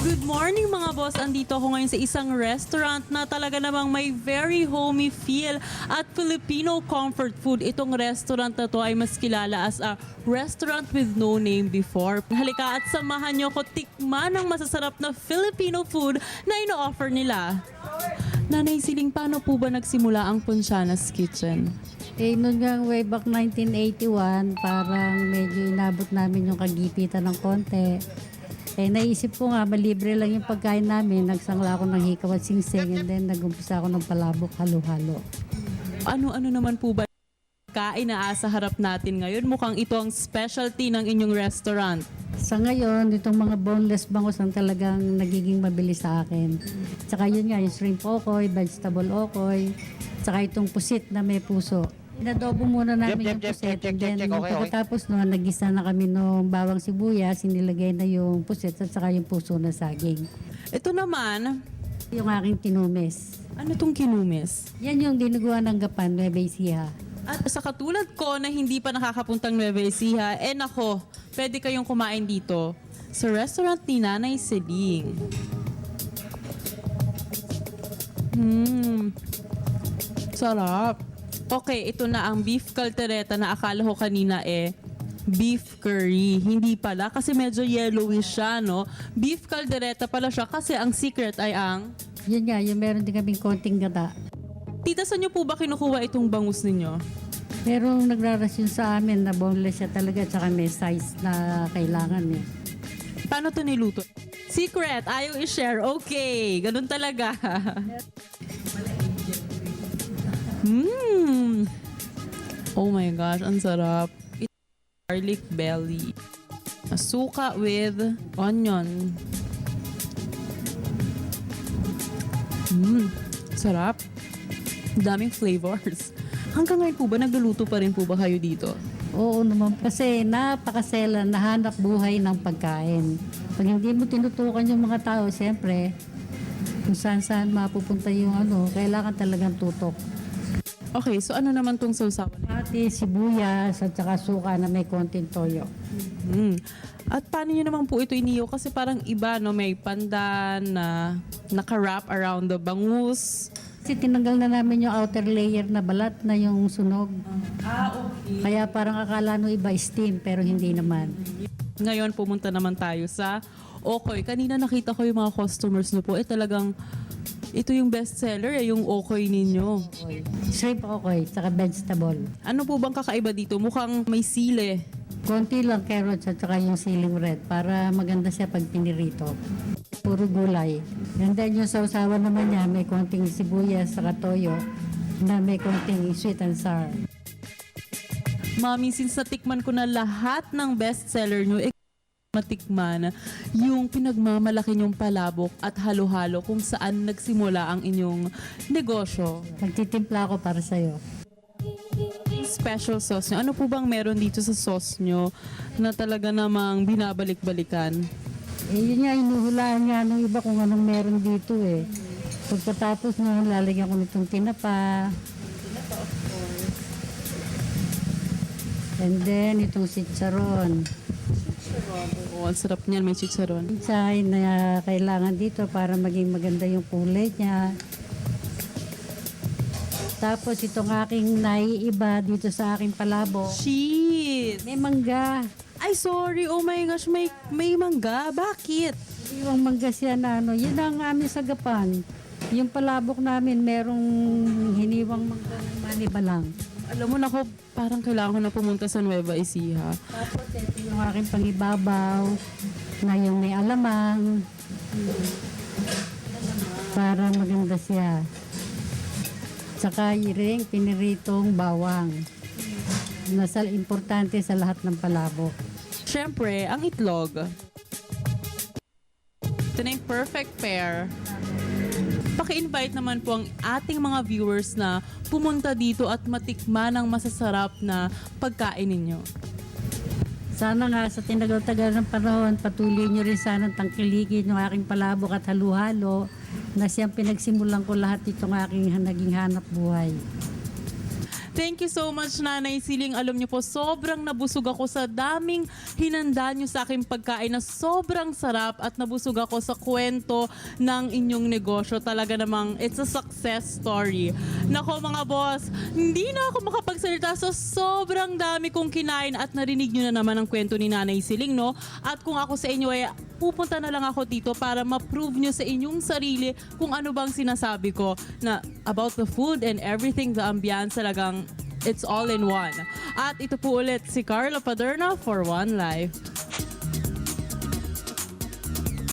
Good morning mga boss! Andito ako ngayon sa isang restaurant na talaga namang may very homey feel at Filipino comfort food. Itong restaurant na to ay mas kilala as a restaurant with no name before. Halika at samahan niyo ko tikman ang masasarap na Filipino food na ino-offer nila. Nanay Siling, paano po ba nagsimula ang Ponciana's Kitchen? Noon nga way back 1981, parang medyo inabot namin yung kagipitan ng konti. Naisip ko nga, malibre lang yung pagkain namin. Nagsangla ako ng hikaw at singsing and then nagumpisa ako ng palabok halo-halo. Ano-ano naman po ba kain na sa harap natin ngayon? Mukhang ito ang specialty ng inyong restaurant. Sa ngayon, itong mga boneless bangus ang talagang nagiging mabilis sa akin. Tsaka yun nga, yung shrimp okoy, vegetable okoy, tsaka itong pusit na may puso. Inadobo muna namin yung pusit and then pagkatapos noon, nagisa na kami ng bawang sibuyas, sinilagay na yung pusit at saka yung puso na saging. Ito naman, Yung aking kinumis. ano tong kinumis? Yan yung dinuguan ng gapan, Nueva Ecija. At sa katulad ko na hindi pa nakakapuntang Nueva Ecija, nako, pwede kayong kumain dito sa restaurant ni Nanay Siling. Sarap. Okay, ito na ang beef caldereta na akala ko kanina beef curry. Hindi pala kasi medyo yellowish siya, no? Beef caldereta pala siya kasi ang secret ay ang... Yun nga, yung meron din kaming konting gata. Tita, saan niyo po ba kinukuha itong bangus ninyo? Merong nagrarasyon sa amin na boneless siya talaga tsaka may size na kailangan eh. Paano ito niluto? Secret, ayaw i-share. Okay, ganun talaga. Oh my gosh, ang sarap. Ito, garlic belly. Suka with onion. Sarap. Daming flavors. Hanggang ngayon po ba, nagluluto pa rin po ba kayo dito? Oo naman, kasi napakasela, nahanap buhay ng pagkain. Pag hindi mo tinutukan yung mga tao, siyempre, kung saan-saan mapupunta yung kailangan talagang tutok. Okay, so ano naman tong sausawan? Pati, sibuyas, at saka suka na may konting toyo. At paano nyo naman po ito iniyo? Kasi parang iba, no? May pandan na naka-wrap around the bangus. Kasi tinanggal na namin yung outer layer na balat na yung sunog. Okay. Kaya parang akala no iba steam, pero hindi naman. Ngayon, pumunta naman tayo sa Okoy. Kanina nakita ko yung mga customers nyo po. Talagang, ito yung best seller, yung Okoy ninyo. Shrimp okoy, saka vegetable. Ano po bang kakaiba dito? Mukhang may sile. Konti lang carrots at saka yung ceiling red para maganda siya pag pinirito. Puro gulay. And then yung sausawan naman niya, may konting sibuyas saka toyo na may konting sweet and sour. Mami, since natikman ko na lahat ng best seller nyo, matikman yung pinagmamalaki nyong palabok at halo-halo kung saan nagsimula ang inyong negosyo. Magtitimpla ako para sa'yo. Special sauce nyo. Ano po bang meron dito sa sauce nyo na talaga namang binabalik-balikan? Yun nga, inuhulaan nga nung iba kung anong meron dito eh. Pagkatapos nga, lalagyan ko nitong tinapa. And then, itong chicharon. Oo, ang sarap niyan, may chicharon. Insay na kailangan dito para maging maganda yung kulay niya. Tapos itong aking naiiba dito sa aking palabo. Cheese! May mangga. Ay, sorry. Oh my gosh, may mangga. Bakit? Yung mangga siya na yun ang aming sagapan. Yung palabok namin, merong hiniwang mangga ng manibalang. Alam mo, nako, parang kailangan ko na pumunta sa Nueva Ecija. Tapos ito yung aking pangibabaw na yung may alamang. Para maganda siya. Tsaka yung piniritong bawang. Nasa importante sa lahat ng palabok. Siyempre, ang itlog. Ito na yung perfect pair. Paki-invite naman po ang ating mga viewers na pumunta dito at matikman ang masasarap na pagkain ninyo. Sana nga sa tinagal-tagal ng panahon, patuloy nyo rin sanang tangkilikin yung aking palabok at halo-halo na siyang pinagsimulan ko lahat itong aking naging hanap buhay. Thank you so much, Nanay Siling. Alam niyo po, sobrang nabusog ako sa daming hinanda niyo sa aking pagkain na sobrang sarap at nabusog ako sa kwento ng inyong negosyo. Talaga namang it's a success story. Nako mga boss, hindi na ako makapagsalita sa sobrang dami kong kinain at narinig niyo na naman ang kwento ni Nanay Siling, no? At kung ako sa inyo ay pupunta na lang ako dito para ma-prove niyo sa inyong sarili kung ano bang sinasabi ko na about the food and everything, the ambiance, talagang it's all in one. At ito po ulit si Carla Paderna for One Life.